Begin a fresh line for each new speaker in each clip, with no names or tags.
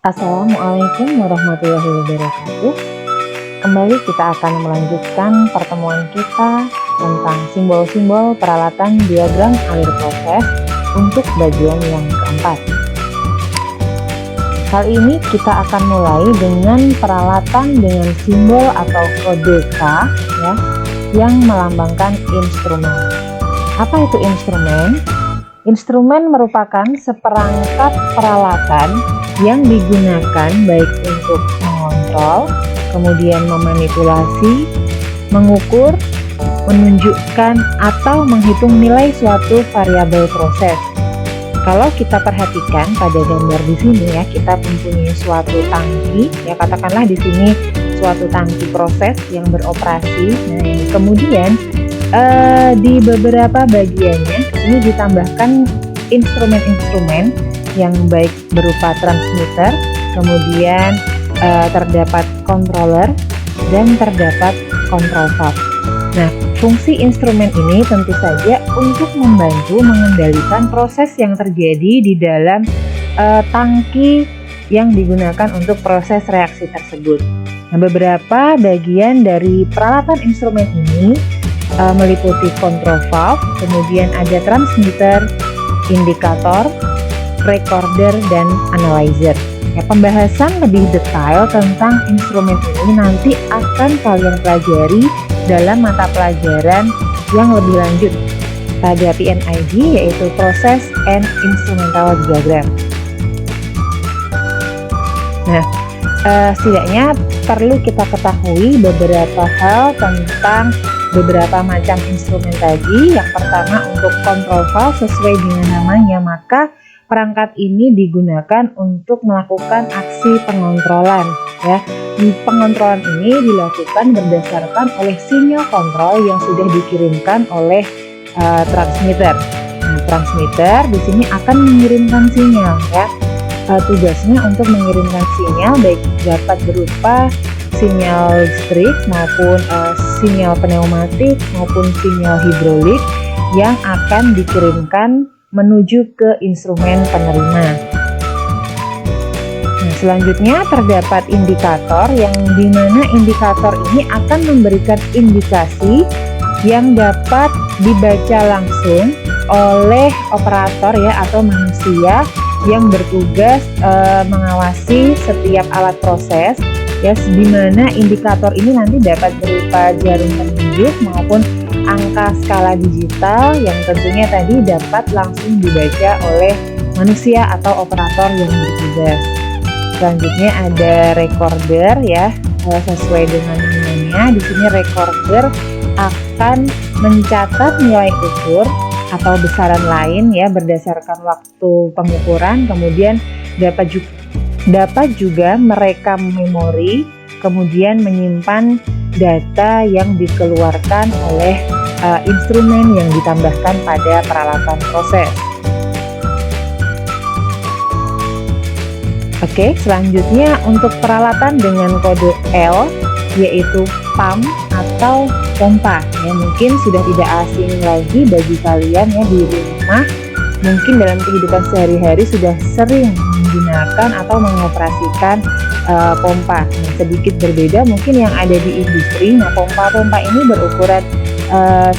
Assalamualaikum warahmatullahi wabarakatuh. Kembali kita akan melanjutkan pertemuan kita tentang simbol-simbol peralatan diagram alir proses untuk bagian yang keempat. Kali ini kita akan mulai dengan peralatan dengan simbol atau kode K ya, yang melambangkan instrumen. Apa itu instrumen? Instrumen merupakan seperangkat peralatan yang digunakan baik untuk mengontrol, kemudian memanipulasi, mengukur, menunjukkan, atau menghitung nilai suatu variabel proses. Kalau kita perhatikan pada gambar di sini ya, kita mempunyai suatu tangki, ya katakanlah di sini suatu tangki proses yang beroperasi. Nah, kemudian di beberapa bagiannya ini ditambahkan instrumen-instrumen yang baik berupa transmitter, kemudian terdapat controller dan terdapat control valve. Nah, fungsi instrumen ini tentu saja untuk membantu mengendalikan proses yang terjadi di dalam tangki yang digunakan untuk proses reaksi tersebut. Nah, beberapa bagian dari peralatan instrumen ini meliputi control valve, kemudian ada transmitter, indikator, recorder, dan analyzer. Ya, pembahasan lebih detail tentang instrumen ini nanti akan kalian pelajari dalam mata pelajaran yang lebih lanjut pada PNID, yaitu Process and Instrumental Diagram. Nah, setidaknya perlu kita ketahui beberapa hal tentang beberapa macam instrumen tadi. Yang pertama, untuk control valve sesuai dengan namanya, maka perangkat ini digunakan untuk melakukan aksi pengontrolan ya. Pengontrolan ini dilakukan berdasarkan oleh sinyal kontrol yang sudah dikirimkan oleh transmitter. Nah, transmitter di sini akan mengirimkan sinyal ya. Tugasnya untuk mengirimkan sinyal baik dapat berupa sinyal listrik maupun sinyal pneumatik maupun sinyal hidrolik yang akan dikirimkan menuju ke instrumen penerima. Nah, selanjutnya terdapat indikator yang dimana indikator ini akan memberikan indikasi yang dapat dibaca langsung oleh operator ya atau manusia yang bertugas mengawasi setiap alat proses. Ya, di mana indikator ini nanti dapat berupa jarum penunjuk maupun angka skala digital yang tentunya tadi dapat langsung dibaca oleh manusia atau operator yang bertugas. Selanjutnya ada recorder ya, sesuai dengan namanya. Di sini recorder akan mencatat nilai ukur atau besaran lain ya berdasarkan waktu pengukuran, kemudian dapat juga merekam memori, kemudian menyimpan data yang dikeluarkan oleh instrumen yang ditambahkan pada peralatan proses. Oke, selanjutnya untuk peralatan dengan kode L, yaitu pump atau pompa. Ya, mungkin sudah tidak asing lagi bagi kalian ya di rumah. Mungkin dalam kehidupan sehari-hari sudah sering menggunakan atau mengoperasikan pompa. Nah, sedikit berbeda mungkin yang ada di industri. Nah, pompa-pompa ini berukuran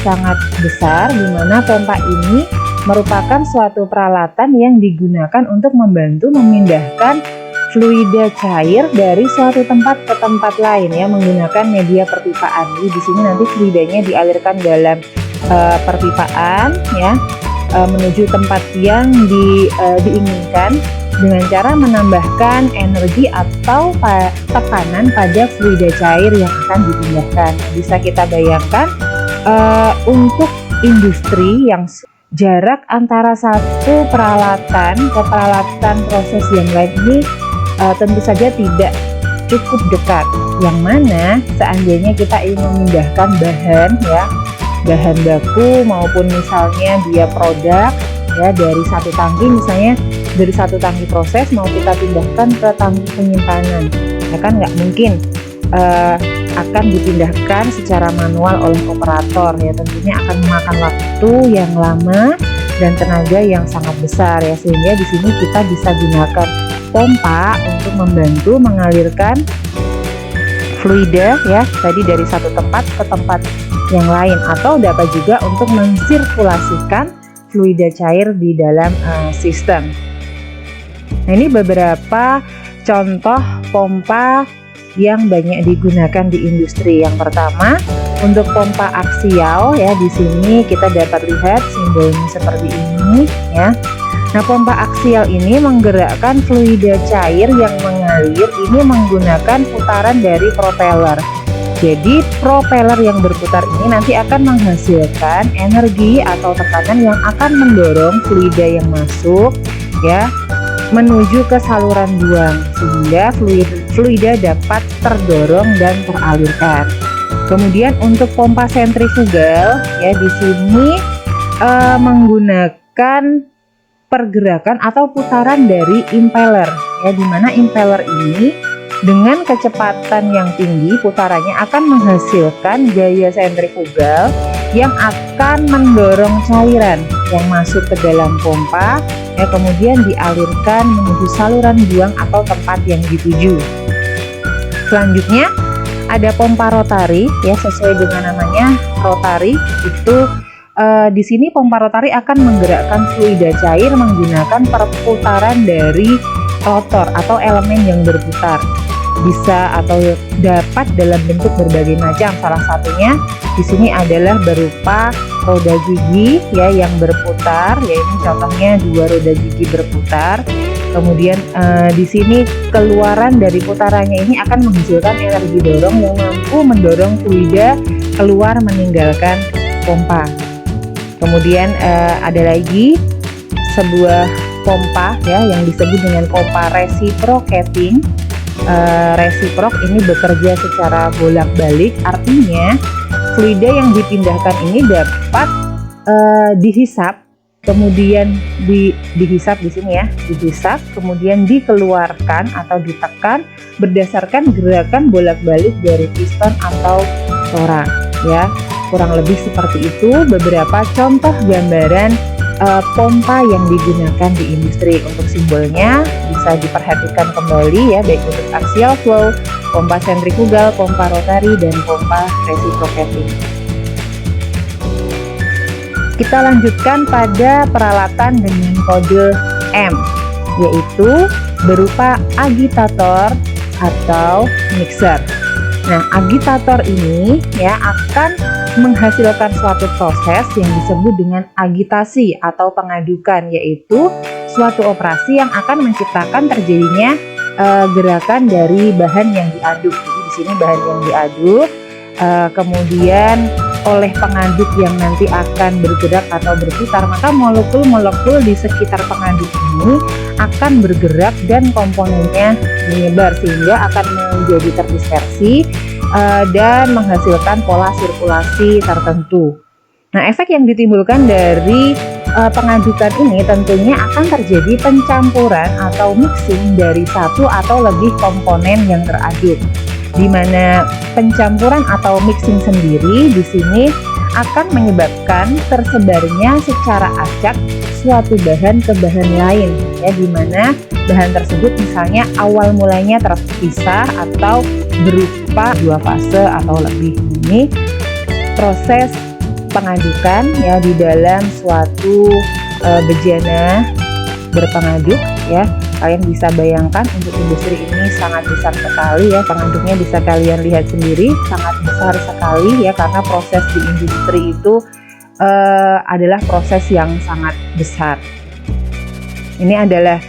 sangat besar, di mana pompa ini merupakan suatu peralatan yang digunakan untuk membantu memindahkan fluida cair dari suatu tempat ke tempat lain ya menggunakan media perpipaan. Jadi di sini nanti fluidanya dialirkan dalam perpipaan ya menuju tempat yang diinginkan dengan cara menambahkan energi atau tekanan pada fluida cair yang akan dipindahkan. Bisa kita bayangkan untuk industri yang jarak antara satu peralatan ke peralatan proses yang lain ini tentu saja tidak cukup dekat, yang mana seandainya kita ingin memindahkan bahan ya, bahan baku maupun misalnya dia produk ya dari satu tangki, misalnya dari satu tangki proses mau kita pindahkan ke tangki penyimpanan, ya kan nggak mungkin akan dipindahkan secara manual oleh operator ya, tentunya akan memakan waktu yang lama dan tenaga yang sangat besar ya, sehingga di sini kita bisa gunakan pompa untuk membantu mengalirkan fluida ya tadi dari satu tempat ke tempat yang lain, atau dapat juga untuk mensirkulasikan fluida cair di dalam sistem. Nah, ini beberapa contoh pompa yang banyak digunakan di industri. Yang pertama, untuk pompa aksial ya, di sini kita dapat lihat simbolnya seperti ini ya. Nah, pompa aksial ini menggerakkan fluida cair yang mengalir ini menggunakan putaran dari propeller. Jadi propeller yang berputar ini nanti akan menghasilkan energi atau tekanan yang akan mendorong fluida yang masuk ya menuju ke saluran buang, sehingga fluida dapat terdorong dan teralirkan. Kemudian untuk pompa sentrifugal ya, di sini menggunakan pergerakan atau putaran dari impeller ya, dimana impeller ini dengan kecepatan yang tinggi putarannya akan menghasilkan gaya sentrifugal yang akan mendorong cairan yang masuk ke dalam pompa ya, kemudian dialirkan menuju saluran buang atau tempat yang dituju. Selanjutnya ada pompa rotari ya, sesuai dengan namanya rotari itu di sini pompa rotari akan menggerakkan fluida cair menggunakan perputaran dari rotor atau elemen yang berputar. Bisa atau dapat dalam bentuk berbagai macam. Salah satunya di sini adalah berupa roda gigi ya yang berputar, ya ini contohnya 2 roda gigi berputar. Kemudian di sini keluaran dari putarannya ini akan menghasilkan energi dorong yang mampu mendorong fluida keluar meninggalkan pompa. Kemudian ada lagi sebuah pompa ya yang disebut dengan pompa reciprocating. Resiprok ini bekerja secara bolak-balik, artinya fluida yang dipindahkan ini dapat dihisap, kemudian dihisap di sini ya, dihisap, kemudian dikeluarkan atau ditekan berdasarkan gerakan bolak-balik dari piston atau torang ya. Kurang lebih seperti itu beberapa contoh gambaran pompa yang digunakan di industri. Untuk simbolnya bisa diperhatikan kembali ya, baik untuk axial flow, pompa sentrifugal, pompa rotari, dan pompa reciprocating. Kita lanjutkan pada peralatan dengan kode M, yaitu berupa agitator atau mixer. Nah, agitator ini ya akan menghasilkan suatu proses yang disebut dengan agitasi atau pengadukan, yaitu suatu operasi yang akan menciptakan terjadinya gerakan dari bahan yang diaduk. Jadi di sini bahan yang diaduk, kemudian oleh pengaduk yang nanti akan bergerak atau berputar, maka molekul-molekul di sekitar pengaduk ini akan bergerak dan komponennya menyebar sehingga akan menjadi terdispersi dan menghasilkan pola sirkulasi tertentu. Nah, efek yang ditimbulkan dari pengadukan ini tentunya akan terjadi pencampuran atau mixing dari satu atau lebih komponen yang teraduk, di mana pencampuran atau mixing sendiri di sini akan menyebabkan tersebarnya secara acak suatu bahan ke bahan lain ya, di mana bahan tersebut misalnya awal mulanya terpisah atau berupa 2 fase atau lebih. Ini proses pengadukan ya di dalam suatu bejana berpengaduk ya. Kalian bisa bayangkan untuk industri ini sangat besar sekali ya, pengaduknya bisa kalian lihat sendiri, sangat besar sekali ya, karena proses di industri itu adalah proses yang sangat besar. Ini adalah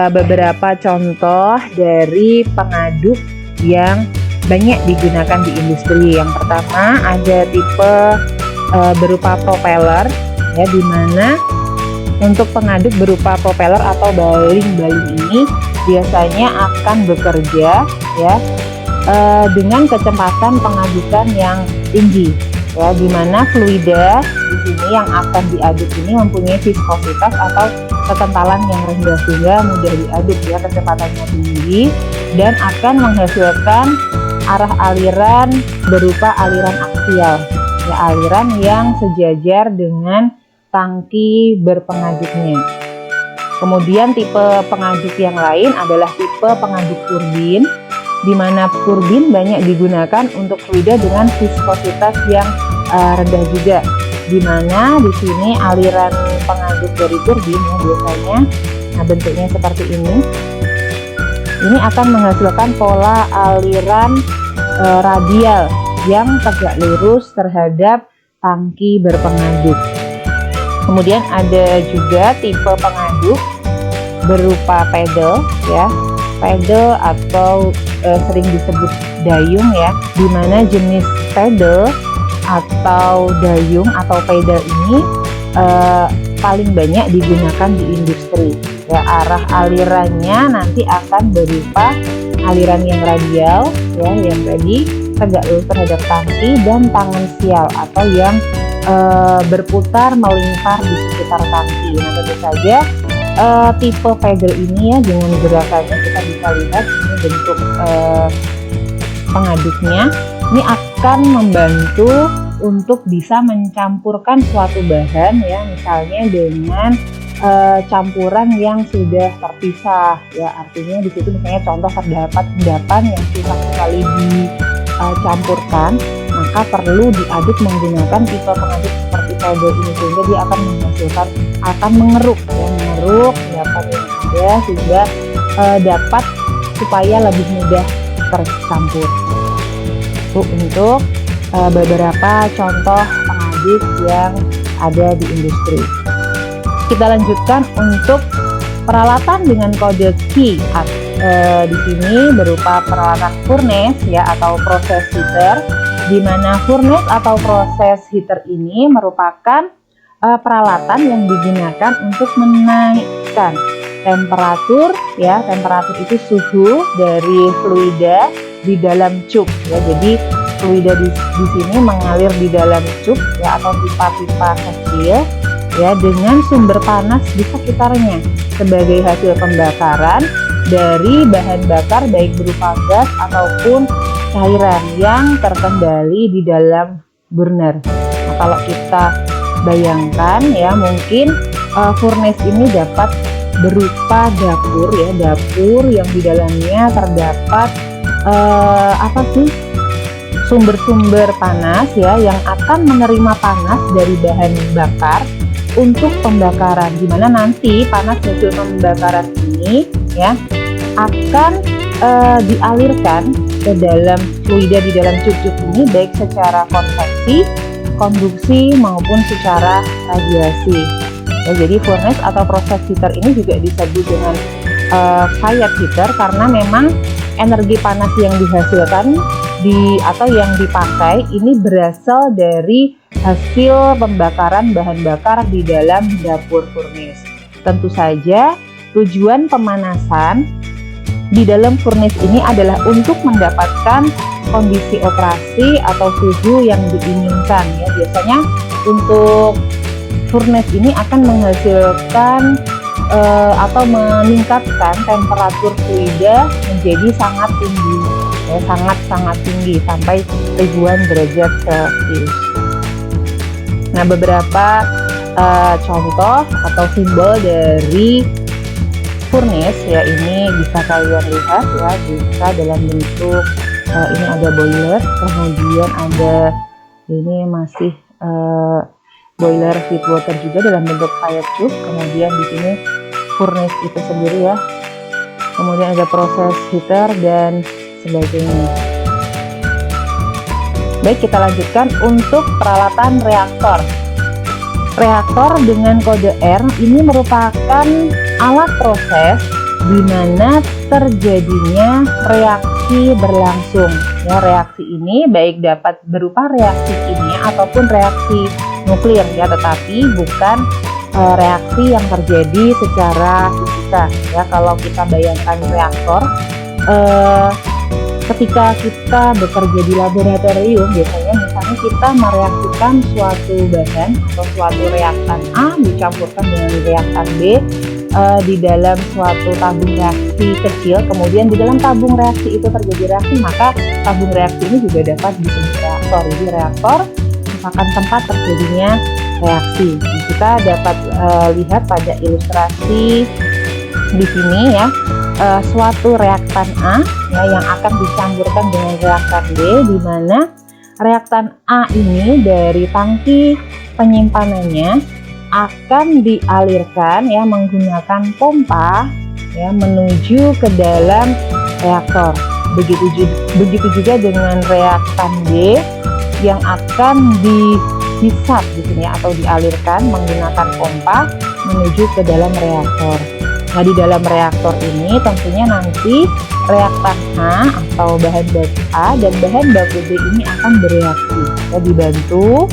beberapa contoh dari pengaduk yang banyak digunakan di industri. Yang pertama ada tipe berupa propeller ya, di mana untuk pengaduk berupa propeller atau baling-baling ini biasanya akan bekerja ya dengan kecepatan pengadukan yang tinggi ya, di mana fluida di sini yang akan diaduk ini mempunyai viskositas atau kekentalan yang rendah sehingga mudah diaduk ya, kecepatannya tinggi dan akan menghasilkan arah aliran berupa aliran aksial ya, aliran yang sejajar dengan tangki berpengaduknya. Kemudian tipe pengaduk yang lain adalah tipe pengaduk turbin, di mana turbin banyak digunakan untuk fluida dengan viskositas yang rendah juga, di mana di sini aliran pengaduk dari turbin ya biasanya, nah bentuknya seperti ini akan menghasilkan pola aliran radial yang tegak lurus terhadap tangki berpengaduk. Kemudian ada juga tipe pengaduk berupa pedal ya, pedal atau sering disebut dayung ya, dimana jenis pedal atau dayung atau pedal ini paling banyak digunakan di industri ya. Arah alirannya nanti akan berupa aliran yang radial ya, yang tadi tegak lurus terhadap tangki, dan tangensial atau yang berputar melingkar di sekitar tangki. Nah tentu saja tipe pedal ini ya, dengan gerakannya kita bisa lihat ini bentuk pengaduknya, ini akan membantu untuk bisa mencampurkan suatu bahan ya, misalnya dengan campuran yang sudah terpisah ya, artinya di situ misalnya contoh terdapat endapan yang susah sekali dicampurkan, maka perlu diaduk menggunakan tipe pengaduk seperti pedal ini, sehingga dia akan menghasilkan, akan mengeruk endapan yang ada, sehingga dapat supaya lebih mudah tercampur. Itu untuk beberapa contoh pengaduk yang ada di industri. Kita lanjutkan untuk peralatan dengan kode Q. Di sini berupa peralatan furnace ya, atau proses heater, di mana furnace atau proses heater ini merupakan peralatan yang digunakan untuk menaikkan temperatur ya. Temperatur itu suhu dari fluida di dalam cup ya. Jadi fluida di sini mengalir di dalam cup ya, atau pipa-pipa kecil ya, dengan sumber panas di sekitarnya sebagai hasil pembakaran dari bahan bakar baik berupa gas ataupun cairan yang terkendali di dalam burner. Nah, kalau kita bayangkan ya, mungkin furnace ini dapat berupa dapur ya, dapur yang di dalamnya terdapat sumber-sumber panas ya, yang akan menerima panas dari bahan bakar untuk pembakaran, dimana nanti panas hasil pembakaran ini ya akan dialirkan ke dalam fluida di dalam cup-cup ini, baik secara konveksi, konduksi maupun secara radiasi ya. Jadi furnace atau proses heater ini juga disebut dengan fired heater, karena memang energi panas yang dihasilkan atau yang dipakai ini berasal dari hasil pembakaran bahan bakar di dalam dapur furnace. Tentu saja tujuan pemanasan di dalam furnace ini adalah untuk mendapatkan kondisi operasi atau suhu yang diinginkan ya. Biasanya untuk furnace ini akan menghasilkan atau meningkatkan temperatur fluida menjadi sangat tinggi ya, sangat tinggi sampai ribuan derajat Celcius. Nah, beberapa contoh atau simbol dari furnace ya, ini bisa kalian lihat ya, bisa dalam bentuk ini ada boiler, kemudian ada ini masih boiler feed water juga dalam bentuk fire tube, kemudian di sini furnace itu sendiri ya, kemudian ada proses heater dan sebagainya. Baik, kita lanjutkan untuk peralatan reaktor. Reaktor dengan kode R ini merupakan alat proses di mana terjadinya reaksi berlangsung. Ya, reaksi ini baik dapat berupa reaksi kimia ataupun reaksi nuklir ya, tetapi bukan reaksi yang terjadi secara fisika ya. Kalau kita bayangkan reaktor, ketika kita bekerja di laboratorium, biasanya misalnya kita mereaksikan suatu bahan atau suatu reaktan A dicampurkan dengan reaktan B di dalam suatu tabung reaksi kecil, kemudian di dalam tabung reaksi itu terjadi reaksi, maka tabung reaksi ini juga dapat disebut reaktor. Jadi reaktor merupakan tempat terjadinya reaksi. Kita dapat lihat pada ilustrasi di sini ya suatu reaktan A ya yang akan dicampurkan dengan reaktan B, di mana reaktan A ini dari tangki penyimpanannya akan dialirkan ya menggunakan pompa ya menuju ke dalam reaktor. Begitu juga dengan reaktan B yang akan dihisap di sini atau dialirkan menggunakan pompa menuju ke dalam reaktor. Nah, di dalam reaktor ini tentunya nanti reaktan A atau bahan baku A dan bahan baku B ini akan bereaksi. Ya, dibantu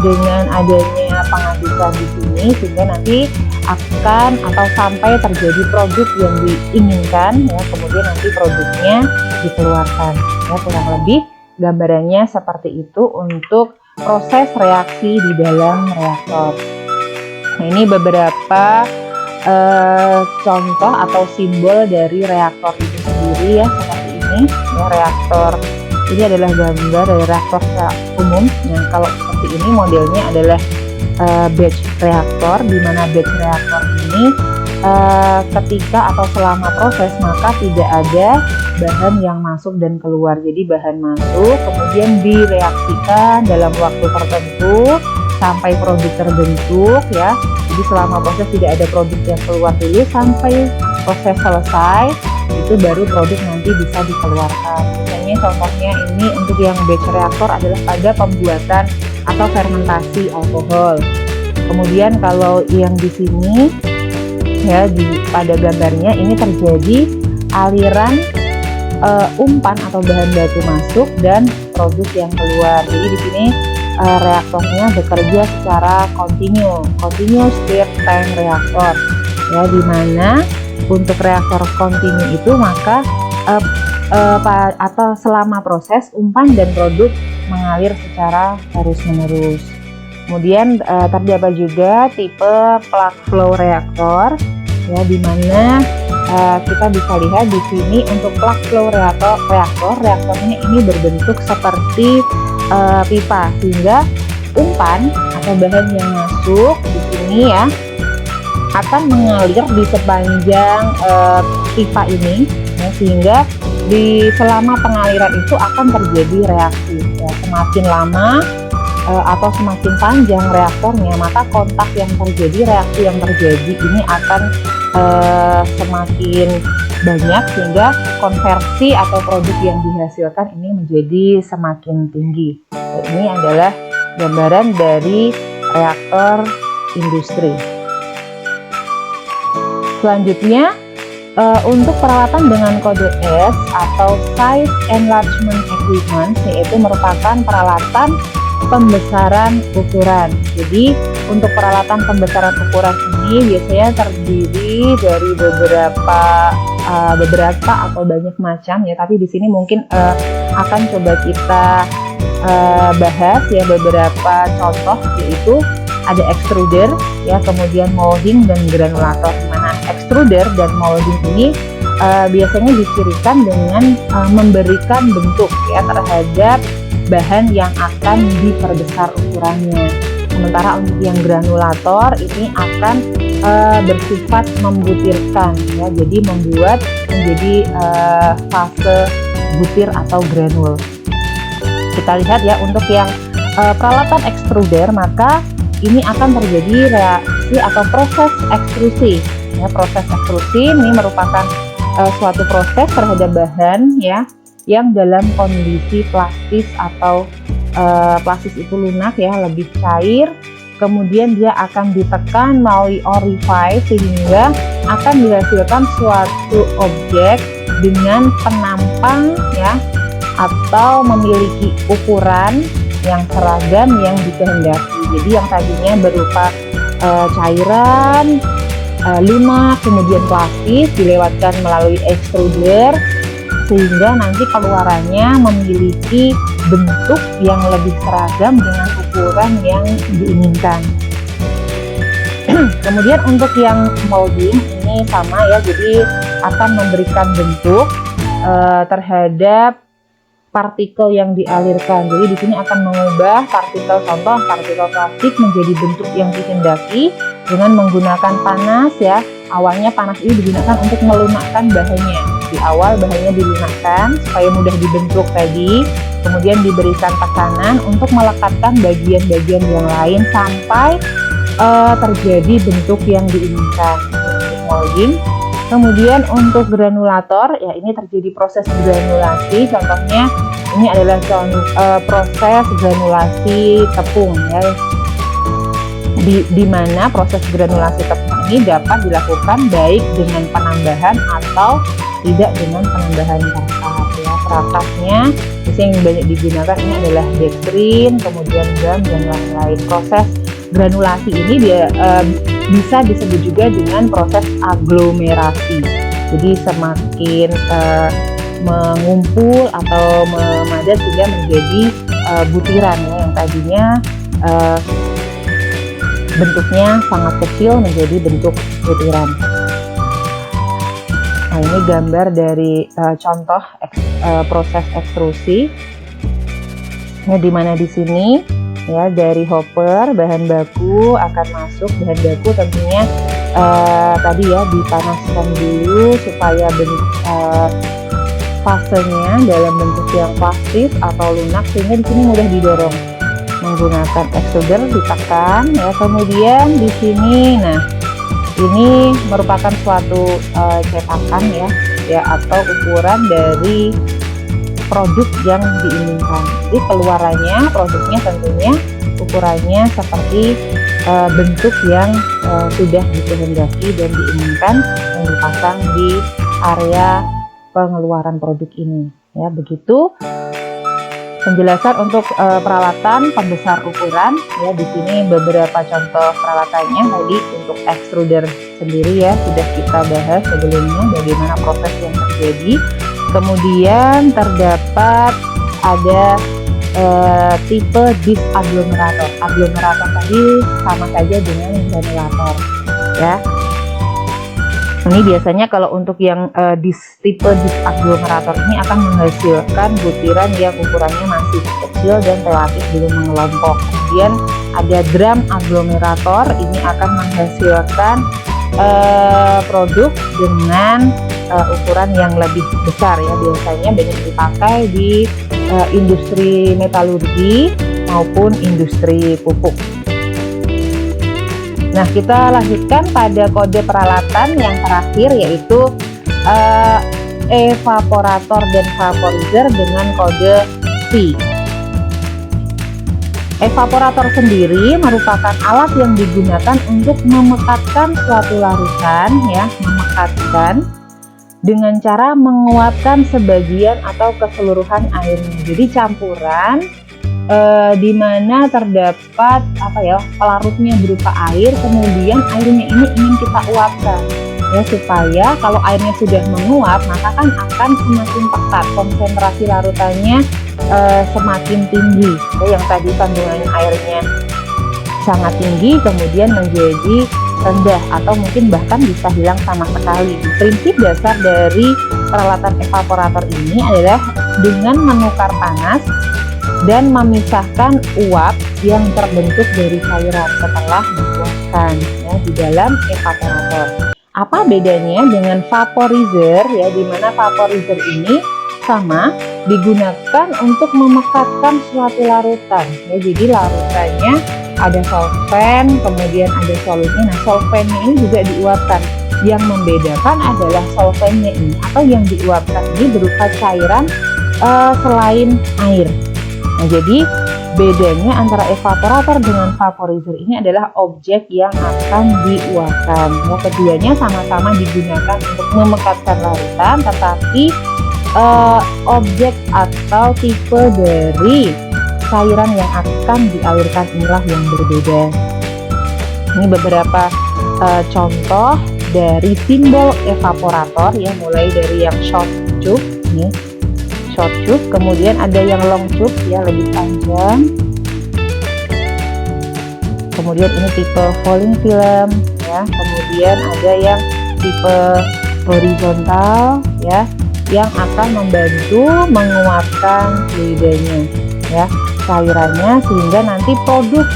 dengan adanya pengadukan di sini sehingga nanti akan atau sampai terjadi produk yang diinginkan ya, kemudian nanti produknya dikeluarkan. Ya, kurang lebih gambarannya seperti itu untuk proses reaksi di dalam reaktor. Nah, ini beberapa contoh atau simbol dari reaktor itu sendiri ya, seperti ini ya. Reaktor ini adalah gambar dari reaktor umum yang kalau seperti ini modelnya adalah batch reaktor, di mana batch reaktor ini ketika atau selama proses maka tidak ada bahan yang masuk dan keluar. Jadi bahan masuk kemudian direaksikan dalam waktu tertentu sampai produk terbentuk ya. Jadi selama proses tidak ada produk yang keluar dulu sampai proses selesai, itu baru produk nanti bisa dikeluarkan. Misalnya contohnya ini untuk yang batch reaktor adalah pada pembuatan atau fermentasi alkohol. Kemudian kalau yang di sini ya pada gambarnya ini terjadi aliran umpan atau bahan baku masuk dan produk yang keluar. Jadi di sini reaktornya bekerja secara continuous stirred tank reaktor ya, dimana untuk reaktor kontinu itu maka atau selama proses umpan dan produk mengalir secara terus-menerus. Kemudian terdapat juga tipe plug flow reaktor ya, dimana kita bisa lihat di sini untuk plug flow reaktornya ini berbentuk seperti pipa, sehingga umpan atau bahan yang masuk di sini ya akan mengalir di sepanjang pipa ini ya, sehingga di selama pengaliran itu akan terjadi reaksi ya. Semakin lama atau semakin panjang reaktornya, maka kontak yang terjadi, reaksi yang terjadi ini akan semakin banyak, sehingga konversi atau produk yang dihasilkan ini menjadi semakin tinggi. Ini adalah gambaran dari reaktor industri. Selanjutnya untuk peralatan dengan kode S atau Size Enlargement Equipment, yaitu merupakan peralatan pembesaran ukuran. Jadi untuk peralatan pembesaran ukuran ini biasanya terdiri dari beberapa atau banyak macam ya, tapi di sini mungkin akan coba kita bahas ya beberapa contoh, yaitu ada extruder ya, kemudian molding dan granulator. Dimana extruder dan molding ini biasanya dicirikan dengan memberikan bentuk ya terhadap bahan yang akan diperbesar ukurannya. Sementara untuk yang granulator ini akan bersifat membutirkan ya, jadi membuat menjadi fase butir atau granul. Kita lihat ya untuk yang peralatan extruder, maka ini akan terjadi reaksi atau proses ekstrusi ya. Proses ekstrusi ini merupakan suatu proses terhadap bahan ya yang dalam kondisi plastis atau plastis itu lunak ya, lebih cair. Kemudian dia akan ditekan melalui orifice sehingga akan dihasilkan suatu objek dengan penampang ya, atau memiliki ukuran yang seragam yang dikehendaki. Jadi yang tadinya berupa cairan, lunak, kemudian plastis dilewatkan melalui extruder sehingga nanti keluarannya memiliki bentuk yang lebih seragam dengan ukuran yang diinginkan. Kemudian untuk yang molding ini sama ya, jadi akan memberikan bentuk terhadap partikel yang dialirkan. Jadi di sini akan mengubah partikel, contoh partikel plastik menjadi bentuk yang dikehendaki dengan menggunakan panas ya, awalnya panas ini digunakan untuk melunakkan bahannya. Di awal bahannya dilunakkan supaya mudah dibentuk tadi, kemudian diberikan tekanan untuk melekatkan bagian-bagian yang lain sampai terjadi bentuk yang diinginkan. Untuk molding. Kemudian untuk granulator, ya ini terjadi proses granulasi. Contohnya ini adalah proses granulasi tepung ya. Di mana proses granulasi tepung ini dapat dilakukan baik dengan penambahan atau tidak dengan penambahan perakat ya. Perakatnya yang banyak digunakan ini adalah dextrin, kemudian gram dan lain-lain. Proses granulasi ini bisa disebut juga dengan proses aglomerasi. Jadi semakin mengumpul atau memadat sehingga menjadi butiran ya, yang tadinya bentuknya sangat kecil menjadi bentuk butiran. Nah, ini gambar dari contoh proses ekstrusi. Nah, di mana di sini ya dari hopper bahan baku akan masuk. Bahan baku tentunya tadi ya dipanaskan dulu supaya fasenya dalam bentuk yang pasif atau lunak, sehingga di sini mudah didorong menggunakan extruder, ditekan ya. Kemudian di sini, nah ini merupakan suatu cetakan ya atau ukuran dari produk yang diinginkan. Jadi keluarannya produknya tentunya ukurannya seperti bentuk yang sudah dikehendaki dan diinginkan yang dipasang di area pengeluaran produk ini ya. Begitu penjelasan untuk peralatan pembesar ukuran ya. Di sini beberapa contoh peralatannya. Tadi untuk extruder sendiri ya sudah kita bahas sebelumnya bagaimana proses yang terjadi. Kemudian terdapat ada tipe disk aglomerator. Aglomerator tadi sama saja dengan granulator ya. Ini biasanya kalau untuk yang tipe disk aglomerator ini akan menghasilkan butiran yang ukurannya masih kecil dan relatif belum mengelompok. Kemudian ada drum aglomerator, ini akan menghasilkan produk dengan ukuran yang lebih besar ya. Biasanya banyak dipakai di industri metalurgi maupun industri pupuk. Nah, kita lanjutkan pada kode peralatan yang terakhir, yaitu evaporator dan vaporizer dengan kode V. Evaporator sendiri merupakan alat yang digunakan untuk memekatkan suatu larutan ya, memekatkan dengan cara menguapkan sebagian atau keseluruhan airnya. Jadi campuran di mana terdapat pelarutnya berupa air, kemudian airnya ini ingin kita uapkan ya, supaya kalau airnya sudah menguap maka kan akan semakin pekat, konsentrasi larutannya semakin tinggi ya. Yang tadi kandungan airnya sangat tinggi kemudian menjadi rendah atau mungkin bahkan bisa hilang sama sekali. Prinsip dasar dari peralatan evaporator ini adalah dengan menukar panas dan memisahkan uap yang terbentuk dari cairan setelah dituangkan ya, di dalam evaporator. Apa bedanya dengan vaporizer ya, di mana vaporizer ini sama digunakan untuk memekatkan suatu larutan ya. Jadi larutannya ada solvent, kemudian ada solutnya. Nah, solventnya ini juga diuapkan. Yang membedakan adalah solventnya ini atau yang diuapkan ini berupa cairan selain air. Nah, jadi bedanya antara evaporator dengan vaporizer ini adalah objek yang akan diuapkan. Ya, keduanya sama-sama digunakan untuk memekatkan larutan, tetapi objek atau tipe dari cairan yang akan dialirkan inilah yang berbeda. Ini beberapa contoh dari simbol evaporator ya, mulai dari yang short tube nih. Short tube, kemudian ada yang long tube ya, lebih panjang. Kemudian ini tipe falling film ya. Kemudian ada yang tipe horizontal ya, yang akan membantu menguapkan fluidanya ya, cairannya, sehingga nanti produk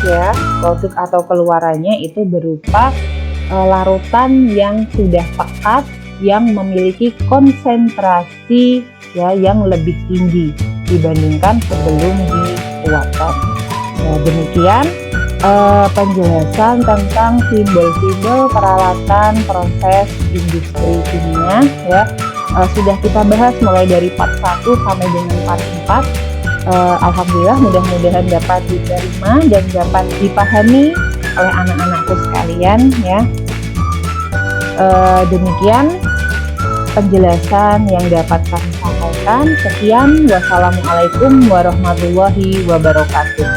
atau keluarannya itu berupa larutan yang sudah pekat, yang memiliki konsentrasi ya yang lebih tinggi dibandingkan sebelum dikuatkan. Nah, demikian penjelasan tentang simbol-simbol peralatan proses industri kimia ya. Sudah kita bahas mulai dari part 1 sampai dengan part 4. Alhamdulillah, mudah-mudahan dapat diterima dan dapat dipahami oleh anak-anakku sekalian ya. Demikian penjelasan yang dapat kami sampaikan. Sekian, wassalamualaikum warahmatullahi wabarakatuh.